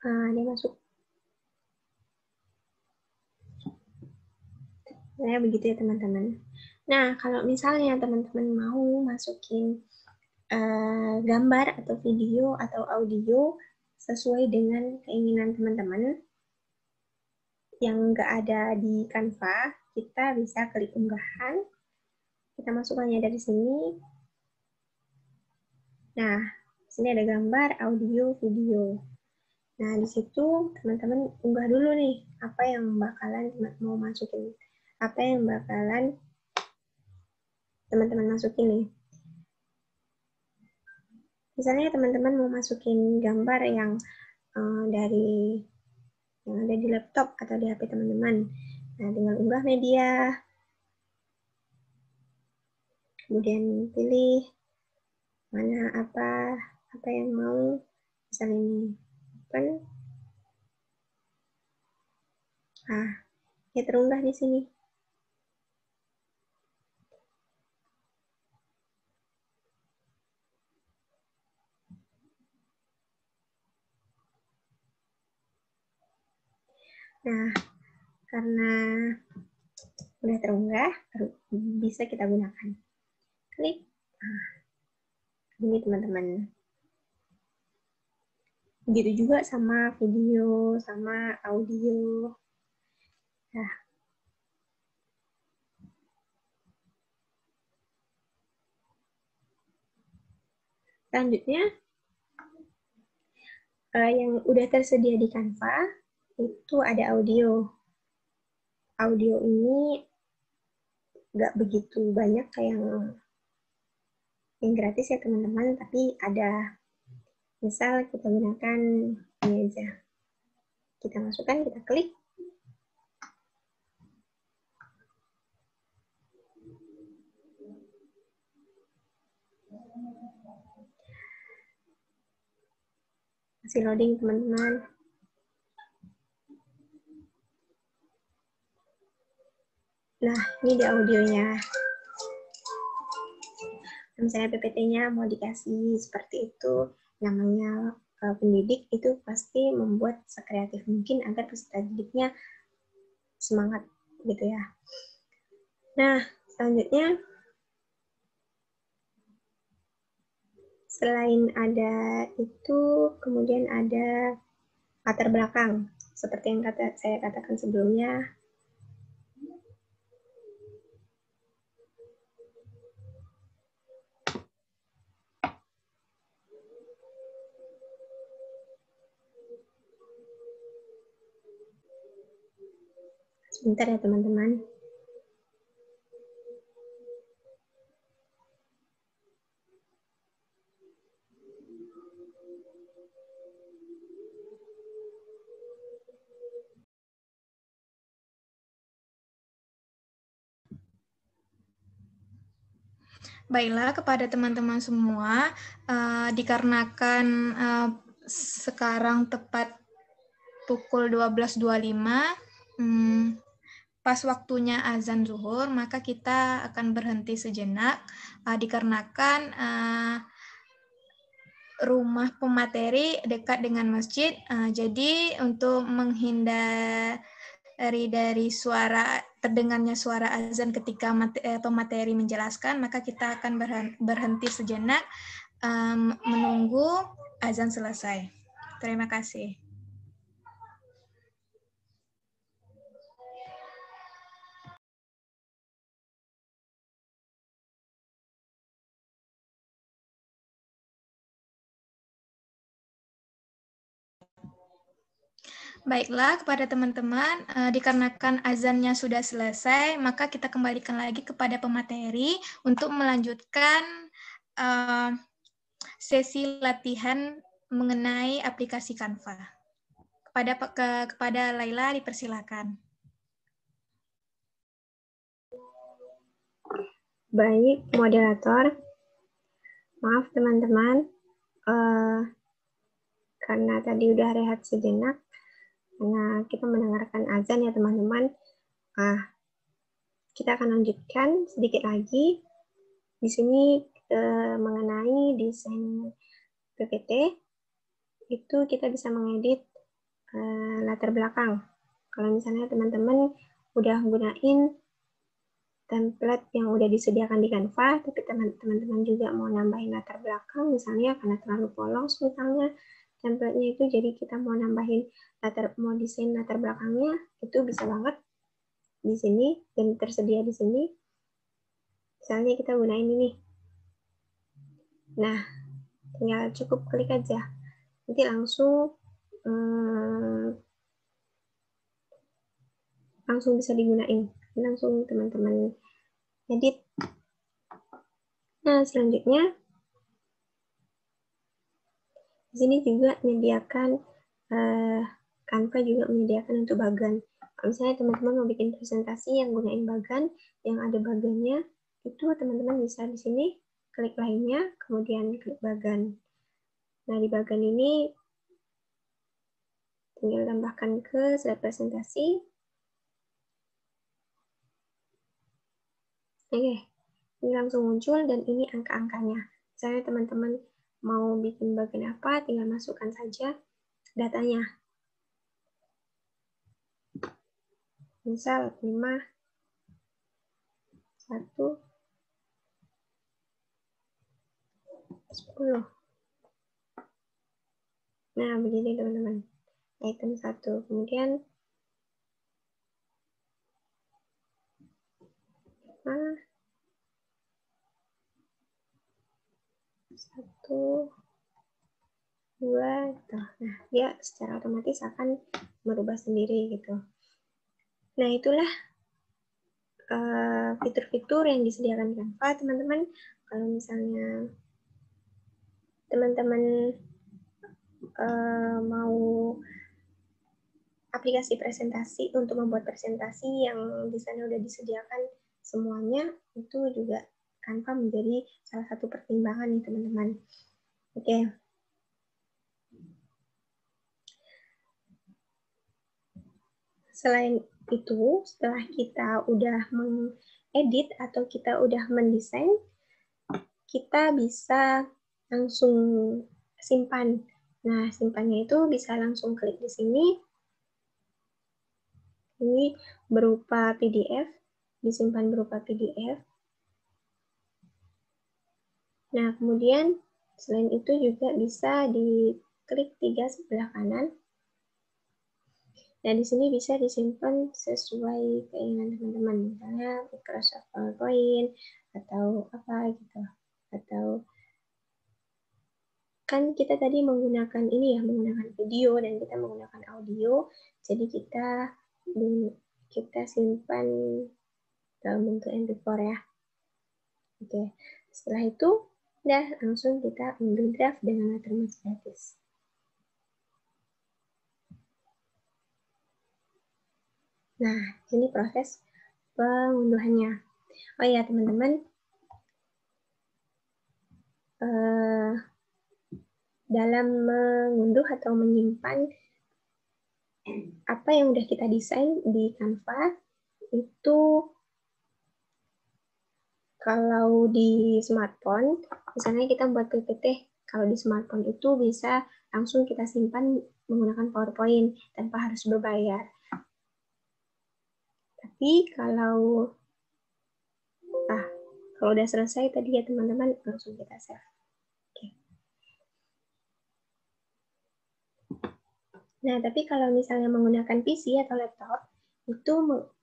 Dia masuk. Nah, begitu ya teman-teman. Nah, kalau misalnya teman-teman mau masukin gambar atau video atau audio sesuai dengan keinginan teman-teman yang nggak ada di Canva, kita bisa klik unggahan, kita masukkannya dari sini. Nah, sini ada gambar, audio, video. Nah, di situ teman-teman unggah dulu nih, apa yang bakalan mau masukin, apa yang bakalan teman-teman masukin nih. Misalnya teman-teman mau masukin gambar yang dari yang ada di laptop atau di HP teman-teman. Nah, tinggal unggah media, kemudian pilih mana apa yang mau, misalnya ini open. Nah, ya terunggah di sini. Nah, karena udah terunggah, bisa kita gunakan. Klik. Nah, ini teman-teman. Begitu juga sama video, sama audio. Nah, selanjutnya, yang udah tersedia di Canva, itu ada audio. Audio ini nggak begitu banyak kayak yang gratis ya teman-teman, tapi ada. Misal kita gunakan ini aja. Kita masukkan, kita klik. Masih loading teman-teman. Nah, ini di audionya. Misalnya PPT-nya mau dikasih seperti itu, namanya pendidik itu pasti membuat sekreatif mungkin agar peserta didiknya semangat gitu ya. Nah, selanjutnya selain ada itu, kemudian ada latar belakang. Seperti yang saya katakan sebelumnya, sebentar ya teman-teman. Baiklah, kepada teman-teman semua, dikarenakan sekarang tepat pukul 12.25, pas waktunya azan zuhur, maka kita akan berhenti sejenak, dikarenakan rumah pemateri dekat dengan masjid, jadi untuk menghindari dari terdengarnya suara azan ketika pemateri menjelaskan, maka kita akan berhenti sejenak menunggu azan selesai. Terima kasih. Baiklah, kepada teman-teman, dikarenakan azannya sudah selesai, maka kita kembalikan lagi kepada pemateri untuk melanjutkan sesi latihan mengenai aplikasi Canva. Kepada Laila, dipersilakan. Baik, moderator. Maaf teman-teman, karena tadi udah rehat sejenak, karena kita mendengarkan azan ya teman-teman. Kita akan lanjutkan sedikit lagi. Di sini mengenai desain PPT, itu kita bisa mengedit latar belakang. Kalau misalnya teman-teman udah gunain template yang udah disediakan di Canva, tapi teman-teman juga mau nambahin latar belakang, misalnya karena terlalu polos misalnya template-nya itu, jadi kita mau nambahin mau desain latar belakangnya, itu bisa banget di sini dan tersedia di sini. Misalnya kita gunain ini. Nah, tinggal cukup klik aja. Nanti langsung bisa digunain. Langsung teman-teman edit. Nah, selanjutnya di sini juga menyediakan Canva juga menyediakan untuk bagan. Kalau misalnya teman-teman mau bikin presentasi yang gunain bagan, yang ada bagannya, itu teman-teman bisa di sini klik lainnya, kemudian klik bagan. Nah, di bagan ini tinggal tambahkan ke slide presentasi. Oke, ini langsung muncul dan ini angka-angkanya. Misalnya teman-teman mau bikin bagian apa, tinggal masukkan saja datanya. Misal 5, 1, 10. Nah, begini teman-teman. Item 1. Kemudian 1, 2, gitu. Nah, dia secara otomatis akan merubah sendiri gitu. Nah, itulah fitur-fitur yang disediakan Canva, teman-teman. Kalau misalnya teman-teman mau aplikasi presentasi untuk membuat presentasi yang di sana udah disediakan semuanya, itu juga Canva menjadi salah satu pertimbangan nih teman-teman. Oke. Selain itu, setelah kita udah mengedit atau kita udah mendesain, kita bisa langsung simpan. Nah, simpannya itu bisa langsung klik di sini. Ini berupa PDF, disimpan berupa PDF. Nah, kemudian selain itu juga bisa diklik 3 sebelah kanan. Nah, di sini bisa disimpan sesuai keinginan teman-teman. Misalnya Microsoft PowerPoint atau apa gitu. Atau kan kita tadi menggunakan ini ya, menggunakan video dan kita menggunakan audio. Jadi kita simpan dalam bentuk MP4 ya. Oke. Setelah itu udah langsung kita unduh draft dengan watermark gratis. Nah, ini proses pengunduhannya. Oh ya, teman-teman, dalam mengunduh atau menyimpan apa yang udah kita desain di Canva, itu kalau di smartphone, misalnya kita buat PPT, kalau di smartphone itu bisa langsung kita simpan menggunakan PowerPoint tanpa harus berbayar. Tapi kalau udah selesai tadi ya teman-teman, langsung kita save. Oke. Nah, tapi kalau misalnya menggunakan PC atau laptop, itu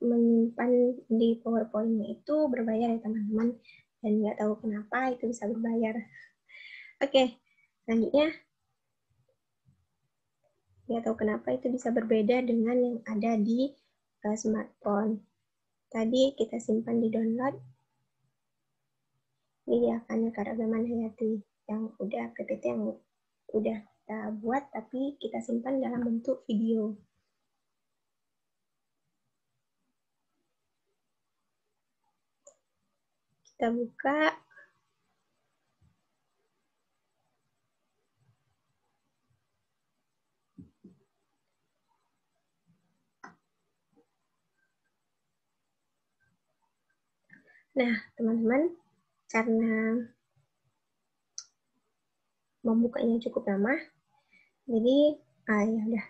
menyimpan di PowerPoint-nya itu berbayar ya teman-teman. Dan nggak tahu kenapa itu bisa berbayar. Oke, selanjutnya nggak tahu kenapa itu bisa berbeda dengan yang ada di smartphone. Tadi kita simpan di download. Ini akan keragaman hayati yang udah PPT yang udah kita buat tapi kita simpan dalam bentuk video. Kita buka. Nah, teman-teman, karena membukanya cukup lama, jadi ya udah.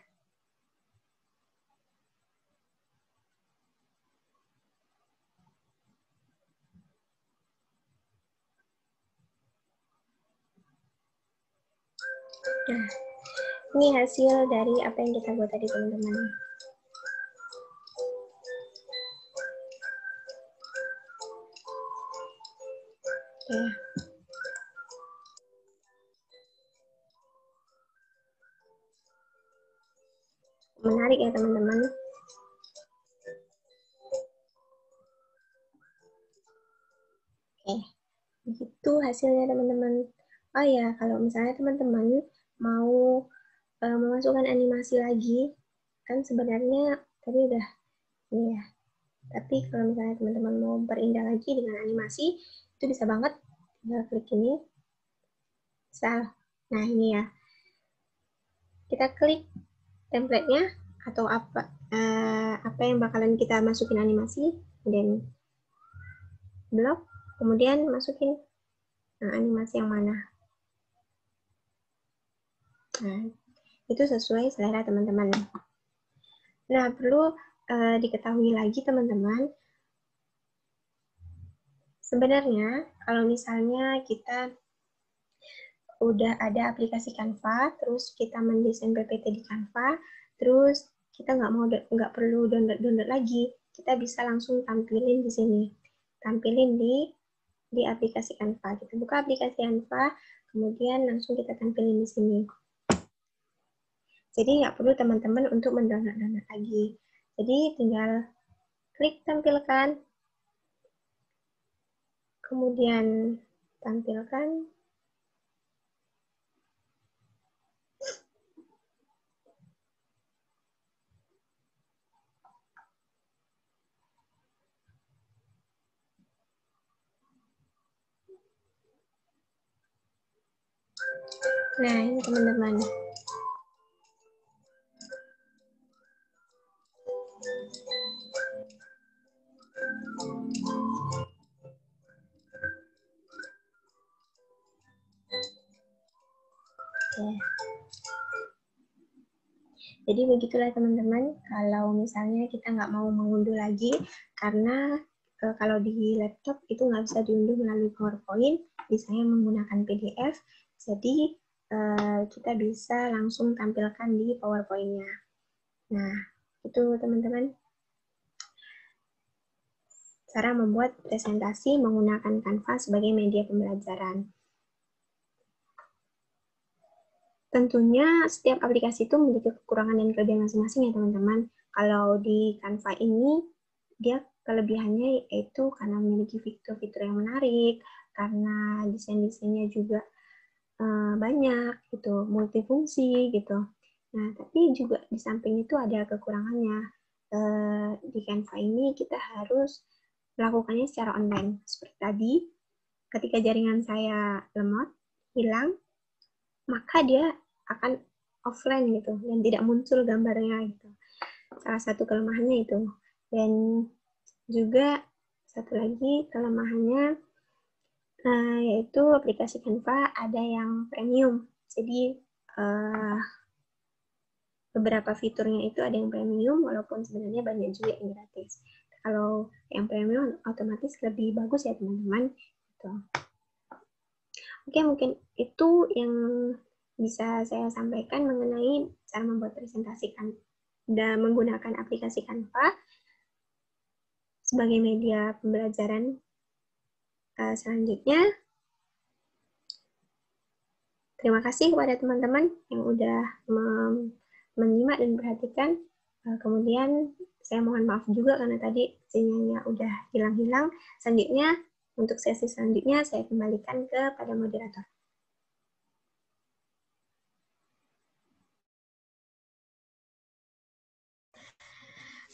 Nah, ini hasil dari apa yang kita buat tadi, teman-teman. Oke. Menarik ya, teman-teman. Oke, begitu hasilnya, teman-teman. Oh ya, kalau misalnya teman-teman mau memasukkan animasi lagi, kan sebenarnya tadi udah ini ya. Tapi kalau misalnya teman-teman mau berindah lagi dengan animasi, itu bisa banget. Tinggal klik ini. Nah, ini ya. Kita klik template-nya atau apa yang bakalan kita masukin animasi, dan blok, kemudian masukin animasi yang mana. Nah, itu sesuai selera teman-teman. Nah, perlu diketahui lagi, teman-teman, sebenarnya kalau misalnya kita udah ada aplikasi Canva, terus kita mendesain PPT di Canva, terus kita nggak perlu download lagi, kita bisa langsung tampilin di sini, tampilin di aplikasi Canva. Kita buka aplikasi Canva, kemudian langsung kita tampilin di sini. Jadi nggak perlu teman-teman untuk mendownload lagi. Jadi tinggal klik tampilkan, kemudian tampilkan. Nah, ini teman-teman. Oke. Jadi begitulah, teman-teman, kalau misalnya kita nggak mau mengunduh lagi, karena kalau di laptop itu nggak bisa diunduh melalui PowerPoint, misalnya menggunakan PDF, jadi kita bisa langsung tampilkan di PowerPoint-nya. Nah, itu teman-teman, cara membuat presentasi menggunakan Canva sebagai media pembelajaran. Tentunya setiap aplikasi itu memiliki kekurangan dan kelebihan masing-masing ya, teman-teman. Kalau di Canva ini, dia kelebihannya yaitu karena memiliki fitur-fitur yang menarik, karena desain-desainnya juga banyak, gitu, multifungsi, gitu. Nah, tapi juga di samping itu ada kekurangannya. Di Canva ini kita harus melakukannya secara online. Seperti tadi, ketika jaringan saya lemot, hilang, maka dia akan offline gitu dan tidak muncul gambarnya gitu. Salah satu kelemahannya itu. Dan juga satu lagi kelemahannya yaitu aplikasi Canva ada yang premium. Jadi beberapa fiturnya itu ada yang premium, walaupun sebenarnya banyak juga yang gratis. Kalau yang premium otomatis lebih bagus ya, teman-teman. Gitu. Oke, mungkin itu yang bisa saya sampaikan mengenai cara membuat presentasi dan menggunakan aplikasi Canva sebagai media pembelajaran. Selanjutnya, terima kasih kepada teman-teman yang udah menyimak dan perhatikan. Kemudian saya mohon maaf juga karena tadi sinyalnya udah hilang-hilang. Selanjutnya, untuk sesi selanjutnya saya kembalikan kepada moderator.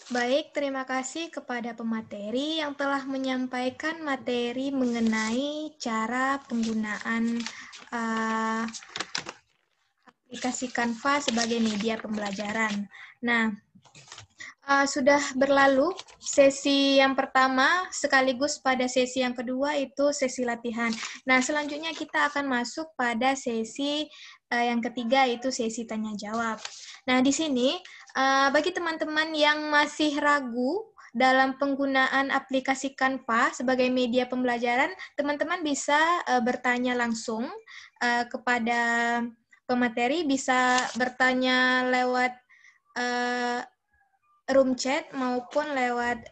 Baik, terima kasih kepada pemateri yang telah menyampaikan materi mengenai cara penggunaan aplikasi Canva sebagai media pembelajaran. Nah, sudah berlalu sesi yang pertama, sekaligus pada sesi yang kedua itu sesi latihan. Nah, selanjutnya kita akan masuk pada sesi yang ketiga, yaitu sesi tanya jawab. Nah, di sini bagi teman-teman yang masih ragu dalam penggunaan aplikasi Canva sebagai media pembelajaran, teman-teman bisa bertanya langsung kepada pemateri bisa bertanya lewat room chat maupun lewat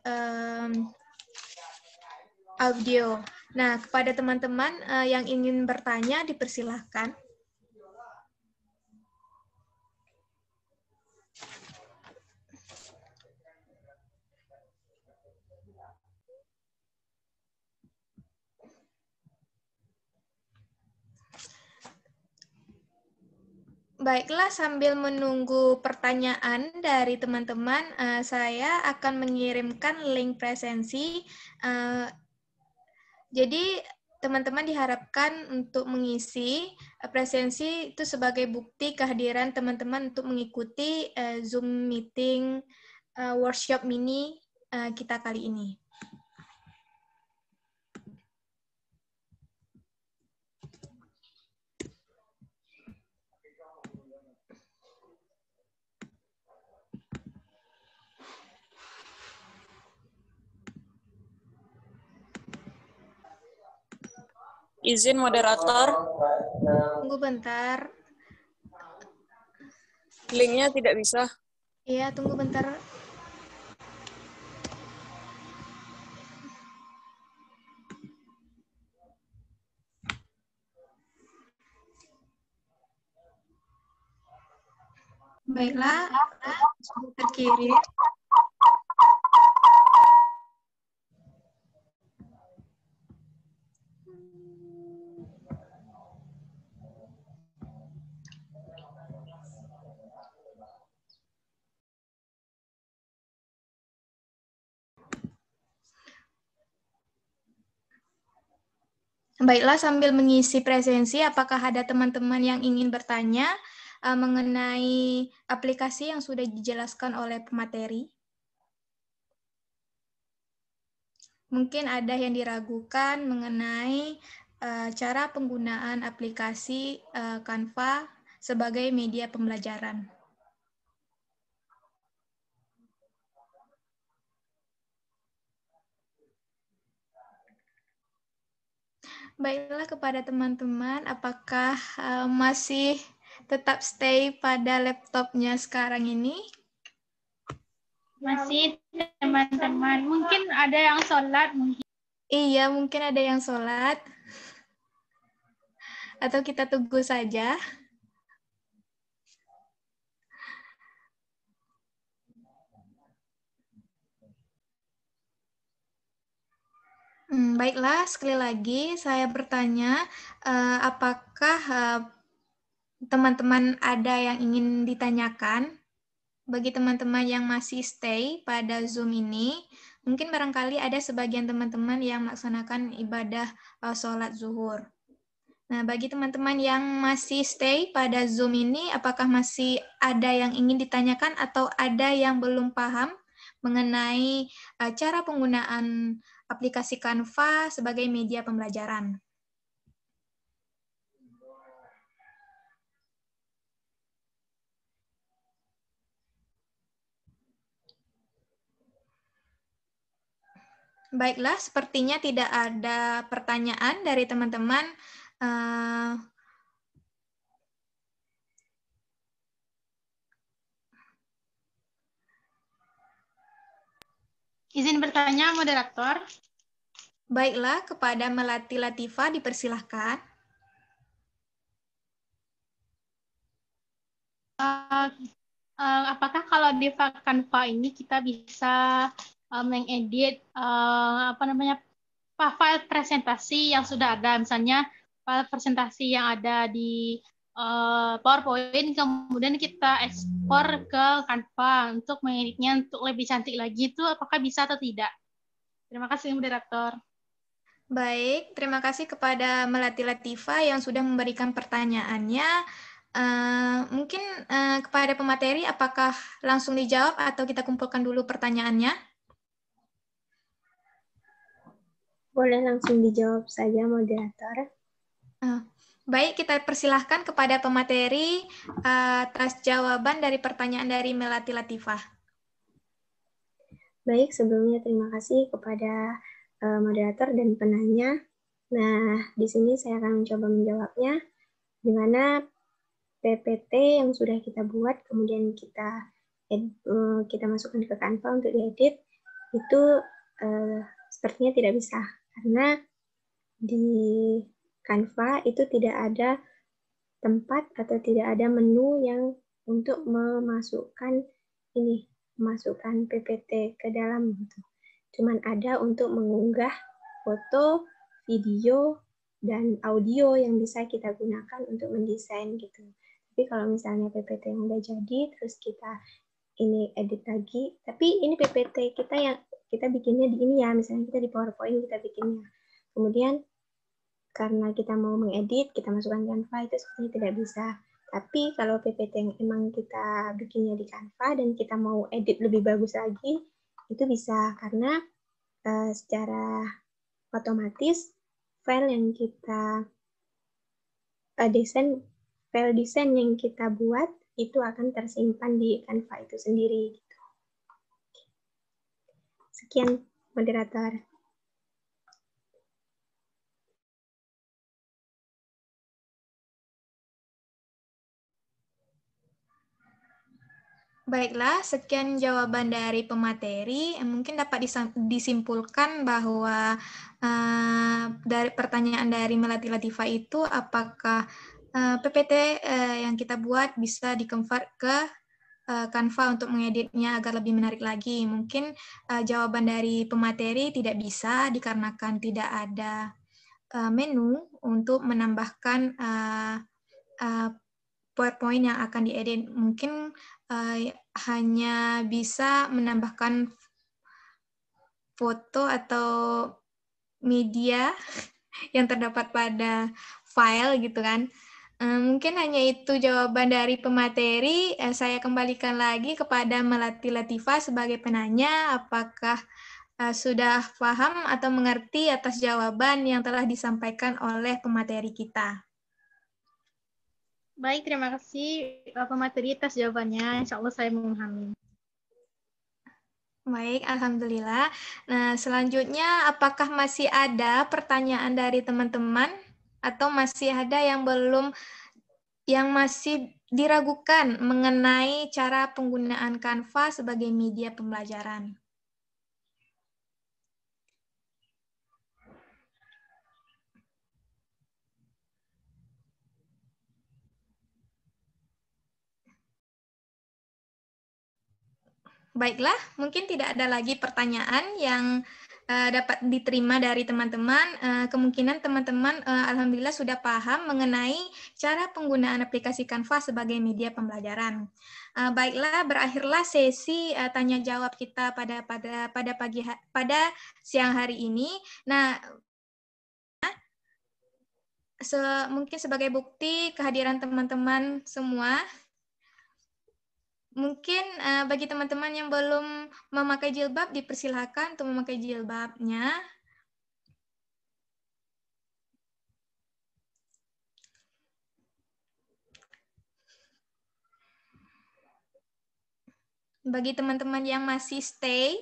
audio. Nah, kepada teman-teman yang ingin bertanya, dipersilahkan. Baiklah, sambil menunggu pertanyaan dari teman-teman, saya akan mengirimkan link presensi. Jadi, teman-teman diharapkan untuk mengisi presensi itu sebagai bukti kehadiran teman-teman untuk mengikuti Zoom meeting workshop mini kita kali ini. Izin moderator, Tunggu bentar. linknya tidak bisa. Iya, tunggu bentar. Baiklah, sudah terkirim. Baiklah, sambil mengisi presensi, apakah ada teman-teman yang ingin bertanya mengenai aplikasi yang sudah dijelaskan oleh pemateri? Mungkin ada yang diragukan mengenai cara penggunaan aplikasi Canva sebagai media pembelajaran. Baiklah, kepada teman-teman, apakah masih tetap stay pada laptopnya sekarang ini? Masih, teman-teman. Mungkin ada yang sholat. Iya, mungkin ada yang sholat. Atau kita tunggu saja. Baiklah, sekali lagi saya bertanya, apakah teman-teman ada yang ingin ditanyakan? Bagi teman-teman yang masih stay pada Zoom ini, mungkin barangkali ada sebagian teman-teman yang melaksanakan ibadah sholat zuhur. Nah, bagi teman-teman yang masih stay pada Zoom ini, apakah masih ada yang ingin ditanyakan atau ada yang belum paham mengenai cara penggunaan aplikasi Canva sebagai media pembelajaran? Baiklah, sepertinya tidak ada pertanyaan dari teman-teman. Izin bertanya, moderator. Baiklah, kepada Melati Latifah dipersilahkan. Apakah kalau di Canva ini kita bisa mengedit file presentasi yang sudah ada, misalnya file presentasi yang ada di PowerPoint, kemudian kita ekspor ke Canva untuk mengeditnya untuk lebih cantik lagi, itu apakah bisa atau tidak? Terima kasih, moderator. Baik, terima kasih kepada Melati Latifah yang sudah memberikan pertanyaannya. Mungkin kepada pemateri, apakah langsung dijawab atau kita kumpulkan dulu pertanyaannya? Boleh langsung dijawab saja, moderator. Baik, kita persilahkan kepada pemateri atas jawaban dari pertanyaan dari Melati Latifah. Baik, sebelumnya terima kasih kepada moderator dan penanya. Nah, di sini saya akan mencoba menjawabnya, di mana PPT yang sudah kita buat, kemudian kita masukkan ke Canva untuk diedit, itu sepertinya tidak bisa, karena di Canva itu tidak ada tempat atau tidak ada menu yang untuk memasukkan PPT ke dalam gitu. Cuman ada untuk mengunggah foto, video, dan audio yang bisa kita gunakan untuk mendesain gitu. Tapi kalau misalnya PPT yang udah jadi, terus kita ini edit lagi, tapi ini PPT kita yang kita bikinnya di ini ya, misalnya kita di PowerPoint kita bikinnya. Kemudian karena kita mau mengedit, kita masukkan Canva, itu sepertinya tidak bisa. Tapi kalau PPT yang emang kita bikinnya di Canva dan kita mau edit lebih bagus lagi, itu bisa, karena secara otomatis file yang kita file desain yang kita buat itu akan tersimpan di Canva itu sendiri. Gitu. Sekian, moderator. Baiklah, sekian jawaban dari pemateri. Mungkin dapat disimpulkan bahwa dari pertanyaan dari Melati Latifah itu, apakah PPT yang kita buat bisa di-convert ke Canva untuk mengeditnya agar lebih menarik lagi. Mungkin jawaban dari pemateri tidak bisa dikarenakan tidak ada menu untuk menambahkan PowerPoint yang akan diedit. Mungkin hanya bisa menambahkan foto atau media yang terdapat pada file gitu kan. Mungkin hanya itu jawaban dari pemateri. Saya kembalikan lagi kepada Melati Latifah sebagai penanya, apakah sudah paham atau mengerti atas jawaban yang telah disampaikan oleh pemateri kita. Baik, terima kasih pemateri atas jawabannya. Insya Allah saya memahami. Baik, alhamdulillah. Nah, selanjutnya apakah masih ada pertanyaan dari teman-teman atau masih ada yang masih diragukan mengenai cara penggunaan Canva sebagai media pembelajaran? Baiklah, mungkin tidak ada lagi pertanyaan yang dapat diterima dari teman-teman. Kemungkinan teman-teman alhamdulillah sudah paham mengenai cara penggunaan aplikasi Canva sebagai media pembelajaran. Baiklah, berakhirlah sesi tanya jawab kita pada siang hari ini. Nah, mungkin sebagai bukti kehadiran teman-teman semua, mungkin bagi teman-teman yang belum memakai jilbab, dipersilakan untuk memakai jilbabnya. Bagi teman-teman yang masih stay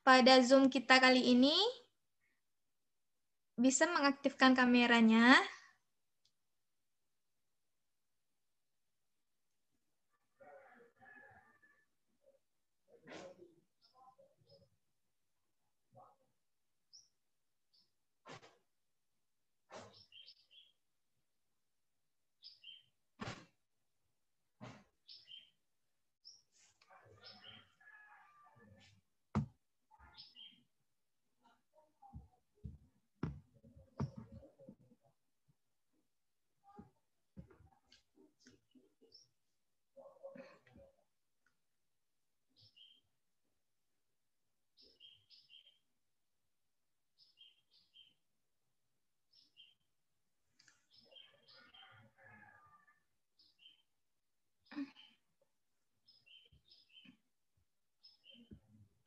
pada Zoom kita kali ini, bisa mengaktifkan kameranya.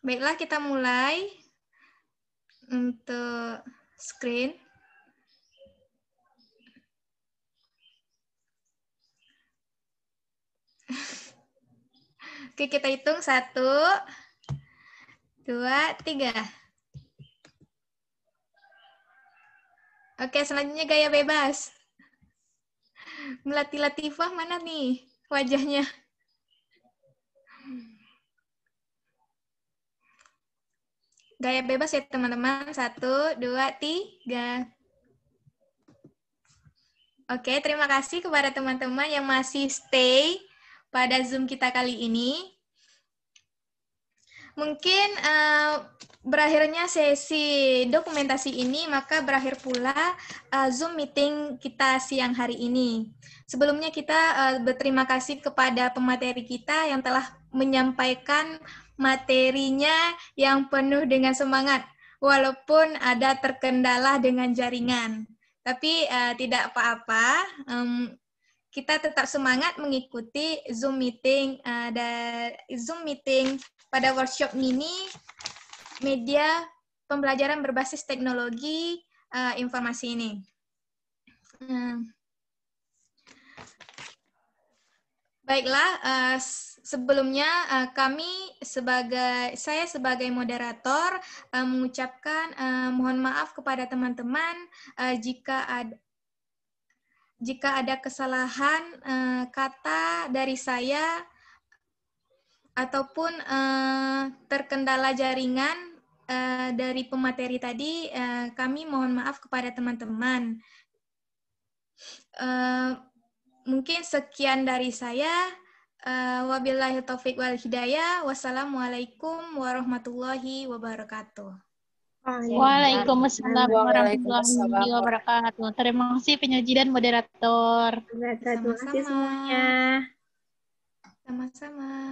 Baiklah, kita mulai untuk screen. Oke, kita hitung 1, 2, 3. Oke, selanjutnya gaya bebas. Melati Latifah mana nih wajahnya? Gaya bebas ya teman-teman. 1, 2, 3. Oke, terima kasih kepada teman-teman yang masih stay pada Zoom kita kali ini. Mungkin berakhirnya sesi dokumentasi ini, maka berakhir pula Zoom meeting kita siang hari ini. Sebelumnya kita berterima kasih kepada pemateri kita yang telah menyampaikan materinya yang penuh dengan semangat, walaupun ada terkendala dengan jaringan. Tapi tidak apa-apa, kita tetap semangat mengikuti Zoom meeting pada workshop mini media pembelajaran berbasis teknologi informasi ini. Baiklah, sebelumnya saya sebagai moderator mengucapkan mohon maaf kepada teman-teman jika ada kesalahan kata dari saya ataupun terkendala jaringan dari pemateri tadi, kami mohon maaf kepada teman-teman. Mungkin sekian dari saya. Wabillahi taufiq wal hidayah. Wassalamualaikum warahmatullahi wabarakatuh. Waalaikumsalam warahmatullahi wabarakatuh. Terima kasih penyaji dan moderator. Terima kasih semuanya. Sama-sama.